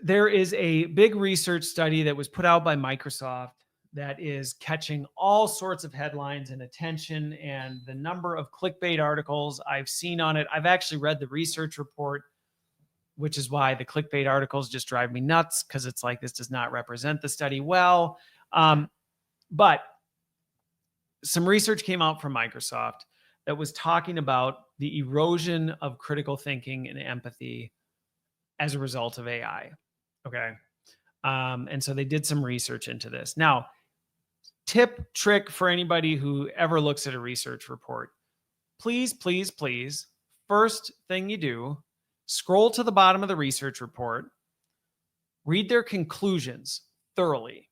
There is a big research study that was put out by Microsoft that is catching all sorts of headlines and attention, and the number of clickbait articles I've seen on it. I've actually read the research report, which is why the clickbait articles just drive me nuts, because it's like, this does not represent the study well. But some research came out from Microsoft that was talking about the erosion of critical thinking and empathy as a result of AI. Okay. And so they did some research into this. Now, tip, trick for anybody who ever looks at a research report, please, please, please, first thing you do, scroll to the bottom of the research report, read their conclusions thoroughly.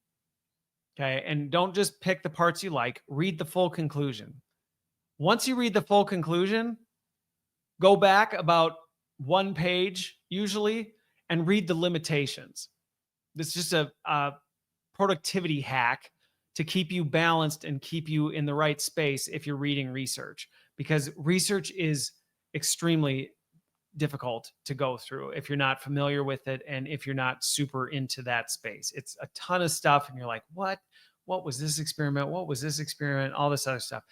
Okay. And don't just pick the parts you like, read the full conclusion. Once you read the full conclusion, go back about one page usually and read the limitations. This is just a productivity hack to keep you balanced and keep you in the right space if you're reading research, because research is extremely difficult to go through if you're not familiar with it and if you're not super into that space. It's a ton of stuff and you're like, what was this experiment? What was this experiment? All this other stuff.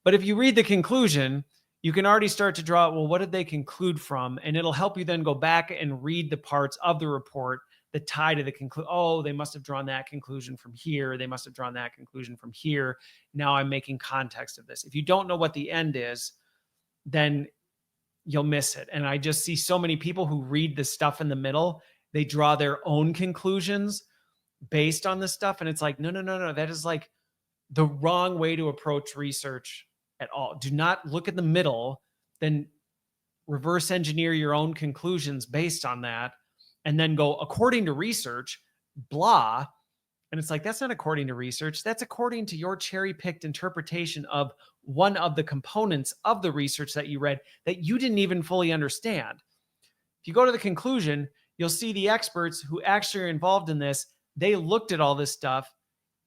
But if you read the conclusion, you can already start to draw, well, what did they conclude from? And it'll help you then go back and read the parts of the report that tie to the conclusion. Oh, they must have drawn that conclusion from here. They must have drawn that conclusion from here. Now I'm making context of this. If you don't know what the end is, then you'll miss it. And I just see so many people who read the stuff in the middle. They draw their own conclusions based on this stuff. And it's like, no. That is like the wrong way to approach research at all. Do not look at the middle, then reverse engineer your own conclusions based on that, and then go according to research, blah. And it's like, that's not according to research. That's according to your cherry-picked interpretation of one of the components of the research that you read that you didn't even fully understand. If you go to the conclusion, you'll see the experts who actually are involved in this, they looked at all this stuff.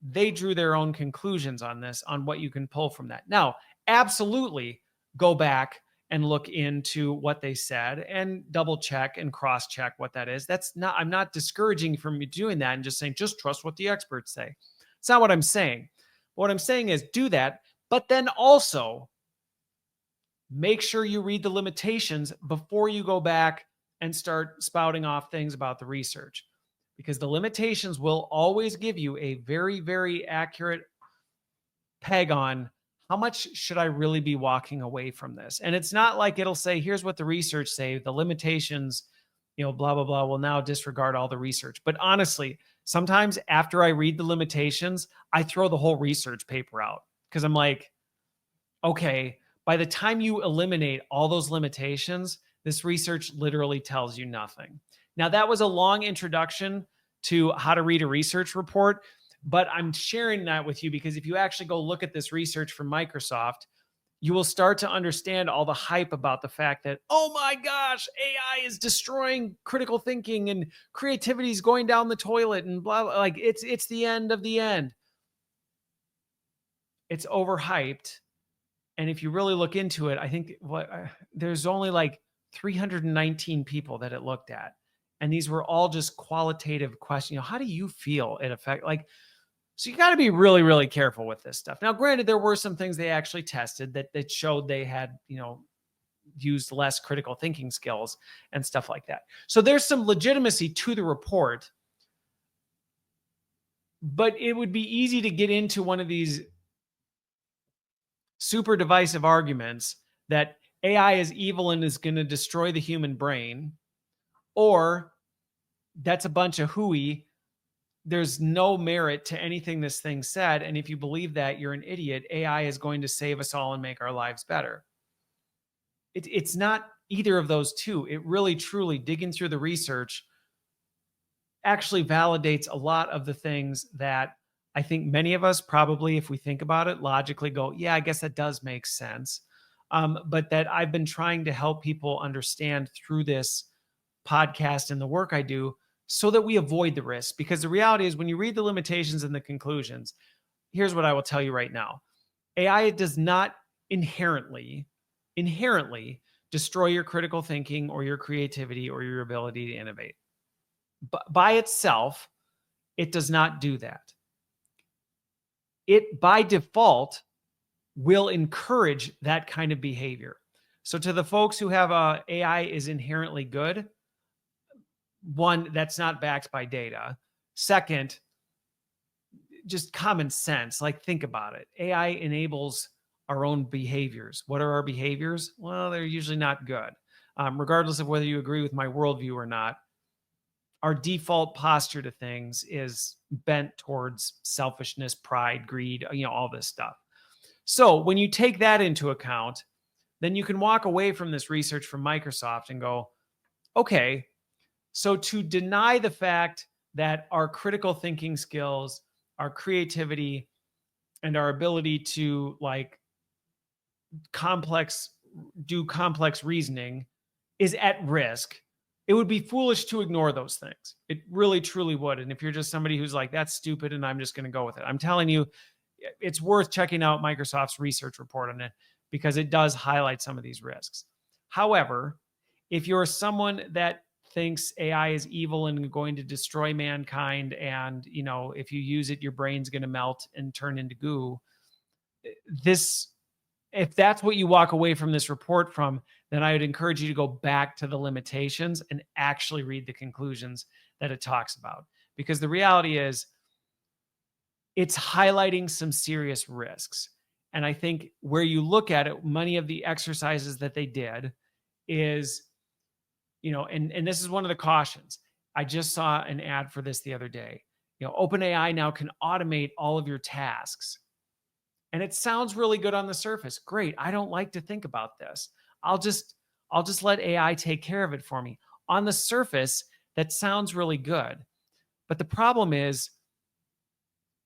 They drew their own conclusions on this, on what you can pull from that. Now, absolutely go back and look into what they said and double check and cross check what that is. I'm not discouraging from you doing that and just saying, just trust what the experts say. It's not what I'm saying. What I'm saying is do that, but then also make sure you read the limitations before you go back and start spouting off things about the research, because the limitations will always give you a very, very accurate peg on how much should I really be walking away from this. And it's not like it'll say, here's what the research say, the limitations, blah, blah, blah, will now disregard all the research. But honestly, sometimes after I read the limitations, I throw the whole research paper out, because I'm like, okay, by the time you eliminate all those limitations, this research literally tells you nothing. Now, that was a long introduction to how to read a research report, but I'm sharing that with you because if you actually go look at this research from Microsoft, you will start to understand all the hype about the fact that, oh my gosh, AI is destroying critical thinking and creativity is going down the toilet and blah, blah. Like it's the end of the end. It's overhyped. And if you really look into it, I think there's only like 319 people that it looked at. And these were all just qualitative questions. How do you feel it affect? So you got to be really, really careful with this stuff. Now, granted, there were some things they actually tested that showed they had, used less critical thinking skills and stuff like that. So there's some legitimacy to the report, but it would be easy to get into one of these super divisive arguments that AI is evil and is going to destroy the human brain, or that's a bunch of hooey. There's no merit to anything this thing said. And if you believe that, you're an idiot. AI is going to save us all and make our lives better. It's not either of those two. It really, truly, digging through the research actually validates a lot of the things that I think many of us probably, if we think about it, logically go, yeah, I guess that does make sense. But that I've been trying to help people understand through this podcast and the work I do so that we avoid the risks. Because the reality is when you read the limitations and the conclusions, here's what I will tell you right now. AI does not inherently destroy your critical thinking or your creativity or your ability to innovate. by itself, it does not do that. It, by default, will encourage that kind of behavior. So to the folks who have AI is inherently good, one, that's not backed by data. Second, just common sense. Like, think about it. AI enables our own behaviors. What are our behaviors? Well, they're usually not good. Regardless of whether you agree with my worldview or not, our default posture to things is bent towards selfishness, pride, greed, all this stuff. So when you take that into account, then you can walk away from this research from Microsoft and go, okay, so to deny the fact that our critical thinking skills, our creativity, and our ability to do complex reasoning is at risk, it would be foolish to ignore those things. It really, truly would. And if you're just somebody who's like, that's stupid and I'm just going to go with it, I'm telling you, it's worth checking out Microsoft's research report on it because it does highlight some of these risks. However, if you're someone that thinks AI is evil and going to destroy mankind, and if you use it, your brain's going to melt and turn into goo, if that's what you walk away from this report from, then I would encourage you to go back to the limitations and actually read the conclusions that it talks about. Because the reality is, it's highlighting some serious risks. And I think where you look at it, many of the exercises that they did is, and this is one of the cautions. I just saw an ad for this the other day. OpenAI now can automate all of your tasks. And it sounds really good on the surface. Great. I don't like to think about this. I'll just let AI take care of it for me. On the surface, that sounds really good. But the problem is,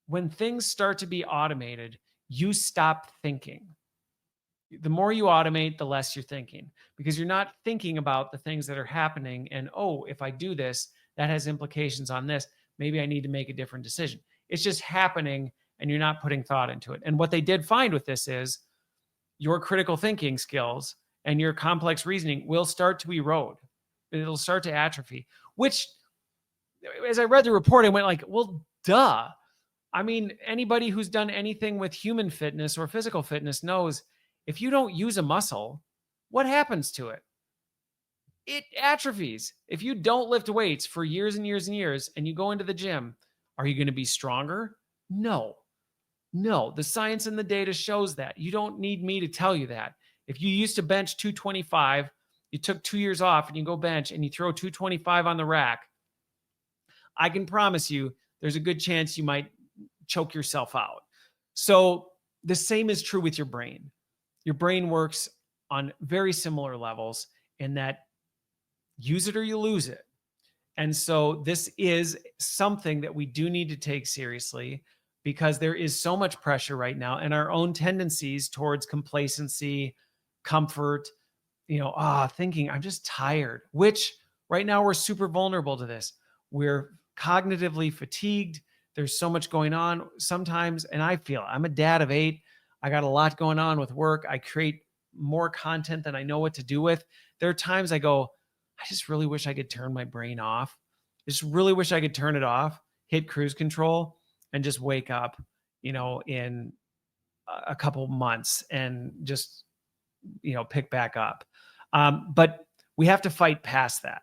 when things start to be automated, you stop thinking. The more you automate, the less you're thinking, because you're not thinking about the things that are happening. And, oh, if I do this, that has implications on this. Maybe I need to make a different decision. It's just happening and you're not putting thought into it. And what they did find with this is your critical thinking skills and your complex reasoning will start to erode. It'll start to atrophy, which, as I read the report, I went like, well, duh. I mean, anybody who's done anything with human fitness or physical fitness knows if you don't use a muscle, what happens to it? It atrophies. If you don't lift weights for years and years and years and you go into the gym, are you going to be stronger? No. The science and the data shows that. You don't need me to tell you that. If you used to bench 225, you took 2 years off and you go bench and you throw 225 on the rack, I can promise you there's a good chance you might choke yourself out. So the same is true with your brain. Your brain works on very similar levels in that use it or you lose it. And so this is something that we do need to take seriously, because there is so much pressure right now, and our own tendencies towards complacency, comfort, thinking I'm just tired, which right now we're super vulnerable to this. We're cognitively fatigued. There's so much going on sometimes. And I'm a dad of 8. I got a lot going on with work. I create more content than I know what to do with. There are times I go, I just really wish I could turn my brain off. I just really wish I could turn it off, hit cruise control, and just wake up, in a couple months and just, pick back up. But we have to fight past that,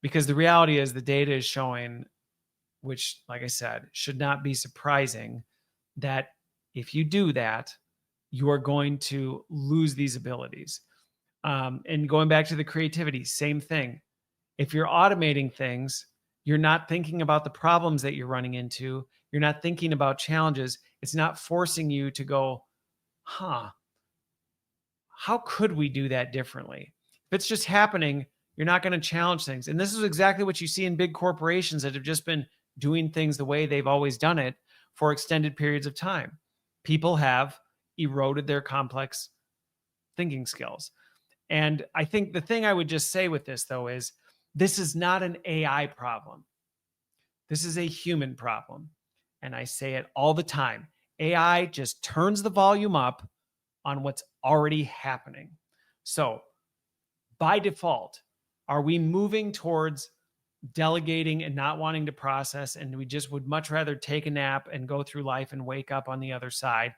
because the reality is the data is showing, which, like I said, should not be surprising, that if you do that, you are going to lose these abilities. And going back to the creativity, same thing. If you're automating things, you're not thinking about the problems that you're running into. You're not thinking about challenges. It's not forcing you to go, how could we do that differently? If it's just happening, you're not going to challenge things. And this is exactly what you see in big corporations that have just been doing things the way they've always done it for extended periods of time. People have eroded their complex thinking skills. And I think the thing I would just say with this, though, is this is not an AI problem. This is a human problem. And I say it all the time. AI just turns the volume up on what's already happening. So by default, are we moving towards delegating and not wanting to process, and we just would much rather take a nap and go through life and wake up on the other side?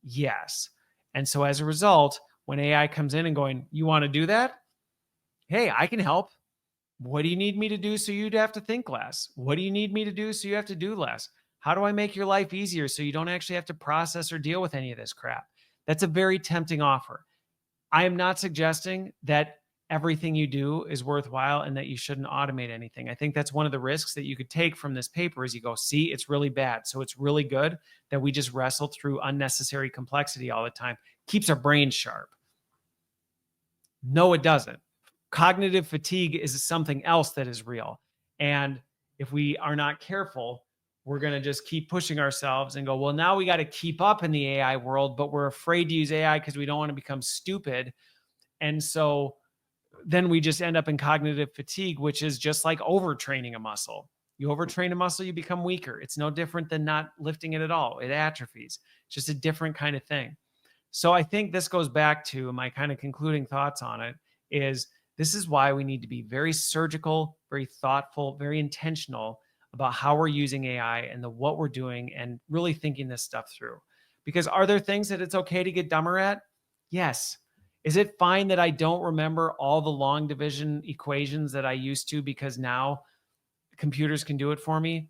Yes. And so as a result, when AI comes in and going, you want to do that? Hey, I can help. What do you need me to do so you'd have to think less? What do you need me to do so you have to do less? How do I make your life easier so you don't actually have to process or deal with any of this crap? That's a very tempting offer. I am not suggesting that everything you do is worthwhile and that you shouldn't automate anything. I think that's one of the risks that you could take from this paper is you go, see, it's really bad. So it's really good that we just wrestle through unnecessary complexity all the time. Keeps our brain sharp. No, it doesn't. Cognitive fatigue is something else that is real. And if we are not careful, we're going to just keep pushing ourselves and go, well, now we got to keep up in the AI world, but we're afraid to use AI because we don't want to become stupid. And so then we just end up in cognitive fatigue, which is just like overtraining a muscle. You overtrain a muscle, you become weaker. It's no different than not lifting it at all. It atrophies. It's just a different kind of thing. So I think this goes back to my kind of concluding thoughts on it is this is why we need to be very surgical, very thoughtful, very intentional about how we're using AI and what we're doing and really thinking this stuff through. Because are there things that it's okay to get dumber at? Yes. Is it fine that I don't remember all the long division equations that I used to because now computers can do it for me?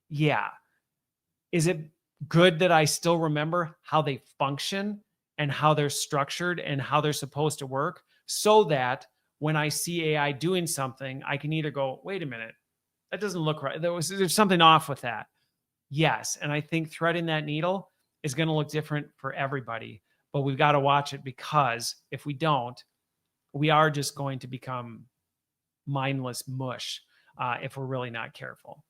Yeah. Is it good that I still remember how they function and how they're structured and how they're supposed to work so that when I see AI doing something, I can either go, wait a minute, that doesn't look right. There's something off with that. Yes. And I think threading that needle is going to look different for everybody, but we've got to watch it because if we don't, we are just going to become mindless mush if we're really not careful.